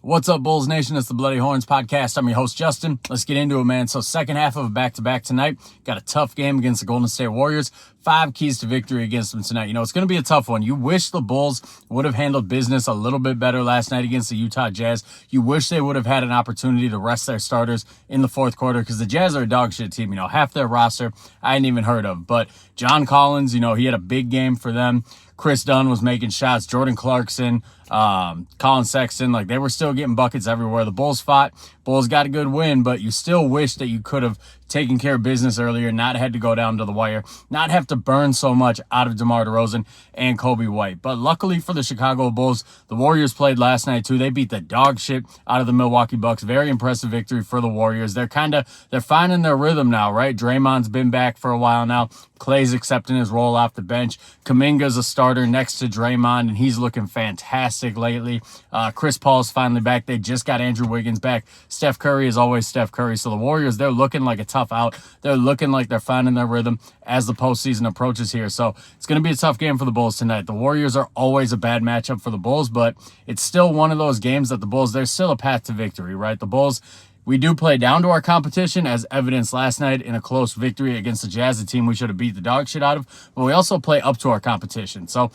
What's up, Bulls Nation? It's the Bloody Horns podcast. I'm your host, Justin. Let's get into it, man. So second half of a back-to-back tonight. Got a tough game against the Golden State Warriors. 5 keys to victory against them tonight. It's going to be a tough one. You wish the Bulls would have handled business a little bit better last night against the Utah Jazz. You wish they would have had an opportunity to rest their starters in the fourth quarter because the Jazz are a dog shit team. Half their roster I hadn't even heard of. But John Collins, he had a big game for them. Chris Dunn was making shots. Jordan Clarkson, Colin Sexton, they were still getting buckets everywhere. The Bulls fought. Bulls got a good win, but you still wish that you could have taken care of business earlier, not had to go down to the wire, not have to burn so much out of DeMar DeRozan and Kobe White. But luckily for the Chicago Bulls, the Warriors played last night too. They beat the dog shit out of the Milwaukee Bucks. Very impressive victory for the Warriors. They're finding their rhythm now, right? Draymond's been back for a while now. Clay's accepting his role off the bench. Kuminga's a starter next to Draymond, and he's looking fantastic lately. Chris Paul's finally back. They just got Andrew Wiggins back. Steph Curry is always Steph Curry. So the Warriors, they're looking like a tough out. They're looking like they're finding their rhythm as the postseason approaches here. So it's going to be a tough game for the Bulls tonight. The Warriors are always a bad matchup for the Bulls, but it's still one of those games that the Bulls, there's still a path to victory, right? The Bulls, we do play down to our competition, as evidenced last night in a close victory against the Jazz, a team we should have beat the dog shit out of, but we also play up to our competition. So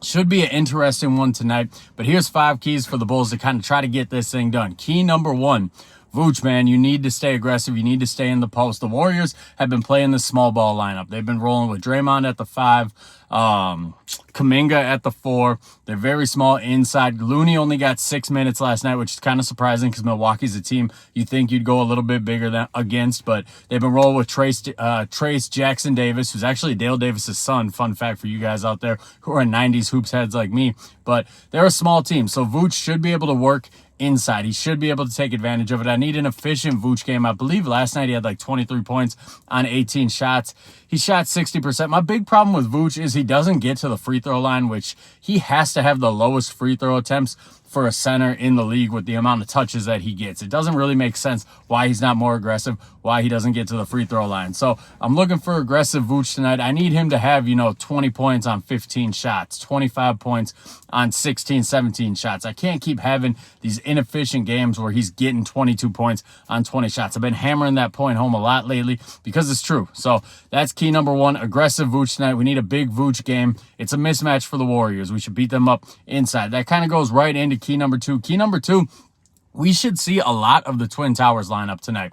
should be an interesting one tonight. But here's 5 keys for the Bulls to kind of try to get this thing done. Key number 1, Vooch, man, you need to stay aggressive. You need to stay in the post. The Warriors have been playing the small ball lineup. They've been rolling with Draymond at the 5, Kuminga at the 4. They're very small inside. Looney only got 6 minutes last night, which is kind of surprising because Milwaukee's a team you think you'd go a little bit bigger than against, but they've been rolling with Trace Jackson Davis, who's actually Dale Davis's son. Fun fact for you guys out there who are 90s hoops heads like me, but they're a small team, so Vooch should be able to work inside. He should be able to take advantage of it. I need an efficient Vooch game. I believe last night he had 23 points on 18 shots. He shot 60%. My big problem with Vooch is he doesn't get to the free throw line, which he has to have the lowest free throw attempts for a center in the league with the amount of touches that he gets. It doesn't really make sense why he's not more aggressive, why he doesn't get to the free throw line. So I'm looking for aggressive Vooch tonight. I need him to have, 20 points on 15 shots, 25 points on 16, 17 shots. I can't keep having these inefficient games where he's getting 22 points on 20 shots. I've been hammering that point home a lot lately because it's true. So that's key number 1, aggressive Vooch tonight. We need a big Vooch game. It's a mismatch for the Warriors. We should beat them up inside. That kind of goes right into key number 2. Key number 2, we should see a lot of the Twin Towers lineup tonight.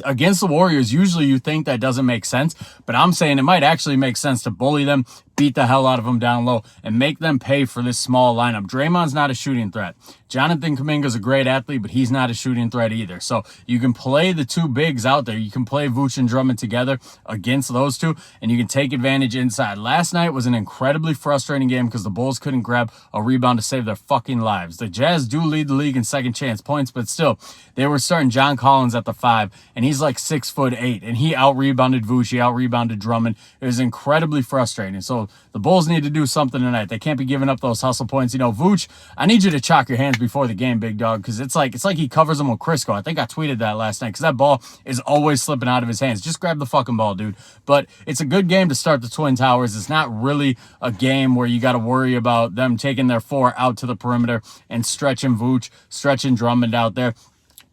Against the Warriors, usually you think that doesn't make sense, but I'm saying it might actually make sense to bully them, beat the hell out of them down low, and make them pay for this small lineup. Draymond's not a shooting threat. Jonathan Kuminga's a great athlete, but he's not a shooting threat either. So you can play the 2 bigs out there. You can play Vooch and Drummond together against those 2, and you can take advantage inside. Last night was an incredibly frustrating game because the Bulls couldn't grab a rebound to save their fucking lives. The Jazz do lead the league in second chance points, but still, they were starting John Collins at the 5, and he's 6'8", and he out-rebounded Vooch, he out-rebounded Drummond. It was incredibly frustrating. So the Bulls need to do something tonight. They can't be giving up those hustle points. Vooch, I need you to chalk your hands before the game, big dog, because it's like he covers them with Crisco. I think I tweeted that last night because that ball is always slipping out of his hands. Just grab the fucking ball, dude. But it's a good game to start the Twin Towers. It's not really a game where you got to worry about them taking their 4 out to the perimeter and stretching Vooch, stretching Drummond out there.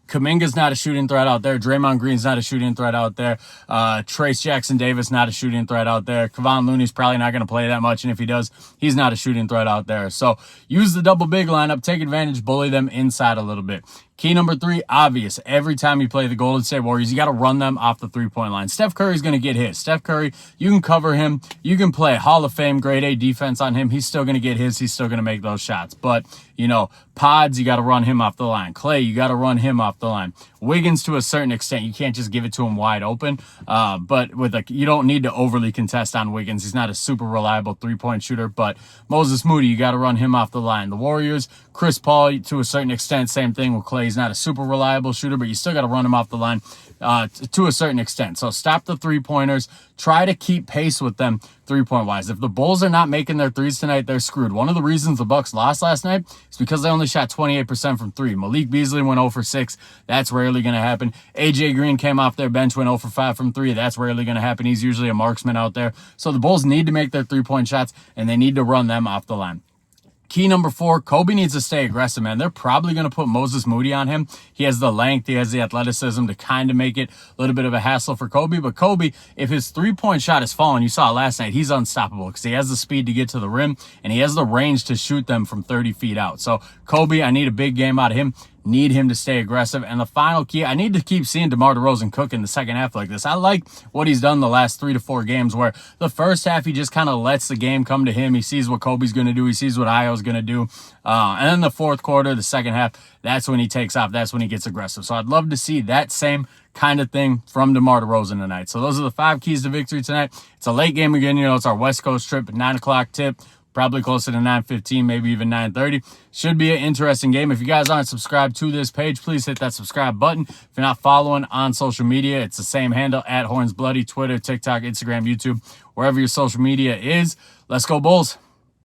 Kuminga's not a shooting threat out there. Draymond Green's not a shooting threat out there. Trace Jackson Davis, not a shooting threat out there. Kevon Looney's probably not going to play that much, and if he does, he's not a shooting threat out there. So use the double big lineup, take advantage, bully them inside a little bit. Key number 3, obvious. Every time you play the Golden State Warriors, you got to run them off the three-point line. Steph Curry's going to get his. Steph Curry, you can cover him. You can play Hall of Fame, grade A defense on him. He's still going to get his. He's still going to make those shots. But, Pods, you got to run him off the line. Clay, you got to run him off the line. Wiggins, to a certain extent, you can't just give it to him wide open. But you don't need to overly contest on Wiggins. He's not a super reliable three-point shooter. But Moses Moody, you got to run him off the line. The Warriors, Chris Paul, to a certain extent, same thing with Clay. He's not a super reliable shooter, but you still got to run him off the line to a certain extent. So stop the three-pointers. Try to keep pace with them three-point-wise. If the Bulls are not making their threes tonight, they're screwed. One of the reasons the Bucks lost last night is because they only shot 28% from 3. Malik Beasley went 0 for 6. That's rarely going to happen. AJ Green came off their bench, went 0 for 5 from 3. That's rarely going to happen. He's usually a marksman out there. So the Bulls need to make their three-point shots, and they need to run them off the line. Key number 4, Kobe needs to stay aggressive, man. They're probably going to put Moses Moody on him. He has the length, he has the athleticism to kind of make it a little bit of a hassle for Kobe. But Kobe, if his three-point shot is falling, you saw it last night, he's unstoppable because he has the speed to get to the rim and he has the range to shoot them from 30 feet out. So Kobe, I need a big game out of him. Need him to stay aggressive. And the final key, I need to keep seeing DeMar DeRozan cook in the second half like this. I like what he's done the last 3 to 4 games where the first half he just kind of lets the game come to him. He sees what Kobe's going to do. He sees what Ayo's going to do. And then the fourth quarter, the second half, that's when he takes off. That's when he gets aggressive. So I'd love to see that same kind of thing from DeMar DeRozan tonight. So those are the 5 keys to victory tonight. It's a late game again. You know, it's our West Coast trip, 9 o'clock tip. Probably closer to 9:15, maybe even 9:30. Should be an interesting game. If you guys aren't subscribed to this page, please hit that subscribe button. If you're not following on social media, it's the same handle, @HornsBloody, Twitter, TikTok, Instagram, YouTube, wherever your social media is. Let's go Bulls.